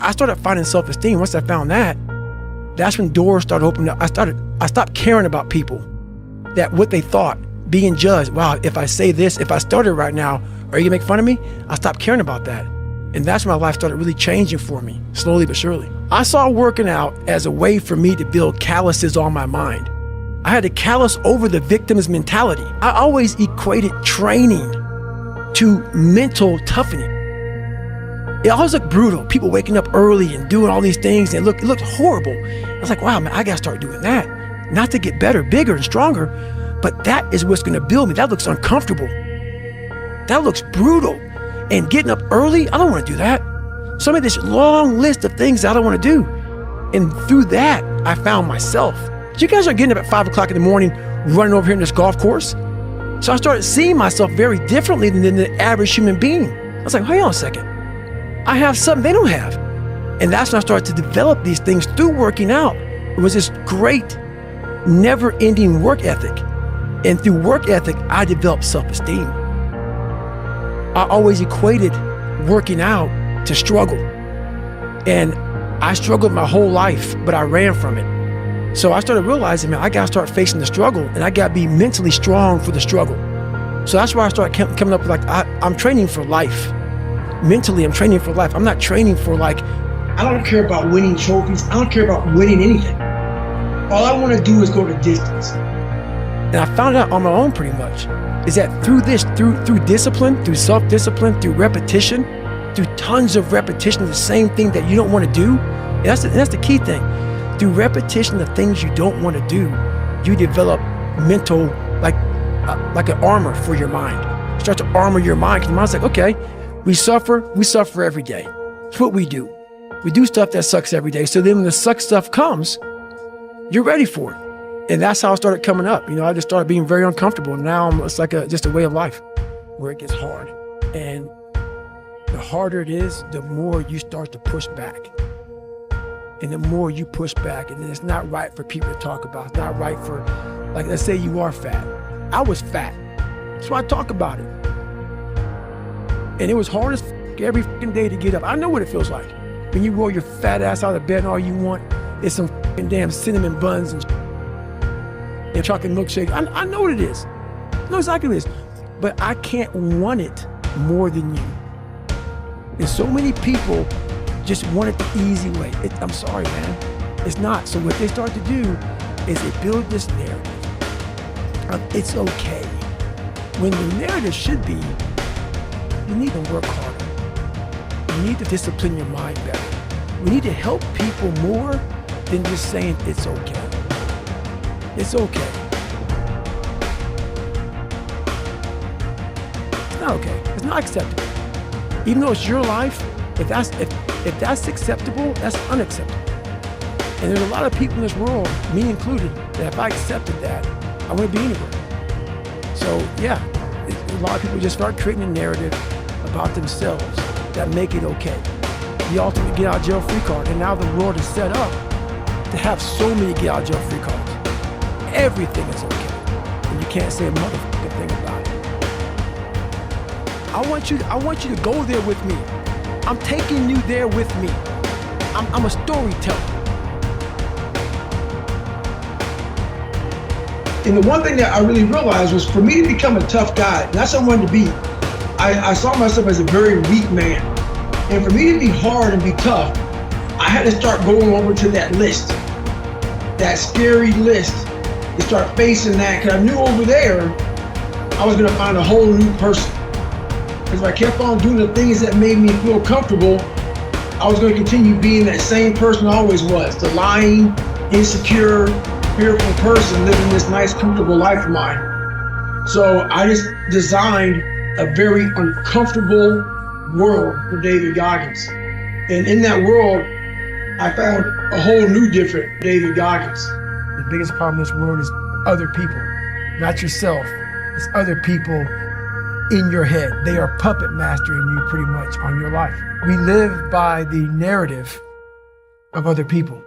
I started finding self-esteem. Once I found that, that's when doors started opening up. I stopped caring about people, that what they thought, being judged. Wow, if I say this, if I started right now, are you gonna make fun of me? I stopped caring about that. And that's when my life started really changing for me, slowly but surely. I saw working out as a way for me to build calluses on my mind. I had to callus over the victim's mentality. I always equated training to mental toughening. It always looked brutal. People waking up early and doing all these things, and it looked horrible. I was like, wow, man, I gotta start doing that. Not to get better, bigger, and stronger, but that is what's gonna build me. That looks uncomfortable. That looks brutal. And getting up early, I don't wanna do that. So I made this long list of things I don't wanna do. And through that, I found myself. You guys are getting up at 5 o'clock in the morning, running over here in this golf course. So I started seeing myself very differently than the average human being. I was like, hold on a second. I have something they don't have. And that's when I started to develop these things through working out. It was this great, never-ending work ethic. And through work ethic, I developed self-esteem. I always equated working out to struggle. And I struggled my whole life, but I ran from it. So I started realizing, man, I gotta start facing the struggle, and I gotta be mentally strong for the struggle. So that's why I started coming up with I'm training for life. Mentally, I'm training for life. I'm not training for I don't care about winning trophies. I don't care about winning anything. All I wanna do is go the distance. And I found out on my own pretty much, is that through discipline, through self-discipline, through repetition, through tons of repetition of the same thing that you don't wanna do, and that's the key thing. Through repetition of things you don't want to do, you develop mental, like an armor for your mind. You start to armor your mind, because your mind's like, okay, we suffer every day. It's what we do. We do stuff that sucks every day. So then when the suck stuff comes, you're ready for it. And that's how I started coming up. I just started being very uncomfortable. Now it's like just a way of life where it gets hard. And the harder it is, the more you start to push back. And the more you push back, and then it's not right for people to talk about. It's not right for, let's say you are fat. I was fat. That's why I talk about it. And it was hard as every fucking day to get up. I know what it feels like. When you roll your fat ass out of bed and all you want is some fucking damn cinnamon buns and chocolate milkshake. I know what it is. I know exactly what it is. But I can't want it more than you. And so many people just want it the easy way. I'm sorry, man. It's not. So what they start to do is they build this narrative of it's okay. When the narrative should be, you need to work harder. You need to discipline your mind better. We need to help people more than just saying it's okay. It's okay. It's not okay. It's not acceptable. Even though it's your life, if that's acceptable, that's unacceptable. And there's a lot of people in this world, me included, that if I accepted that, I wouldn't be anywhere. So yeah, a lot of people just start creating a narrative about themselves that make it okay. The ultimate get out of jail free card. And now the world is set up to have so many get out of jail free cards. Everything is okay. And you can't say a motherfucking thing about it. I want you to go there with me. I'm taking you there with me. I'm a storyteller. And the one thing that I really realized was for me to become a tough guy, that's what I wanted to be. I saw myself as a very weak man. And for me to be hard and be tough, I had to start going over to that list, that scary list, and start facing that, because I knew over there, I was gonna find a whole new person. Because if I kept on doing the things that made me feel comfortable, I was gonna continue being that same person I always was, the lying, insecure, fearful person living this nice, comfortable life of mine. So I just designed a very uncomfortable world for David Goggins. And in that world, I found a whole new different David Goggins. The biggest problem in this world is other people, not yourself. It's other people in your head. They are puppet mastering you pretty much on your life. We live by the narrative of other people.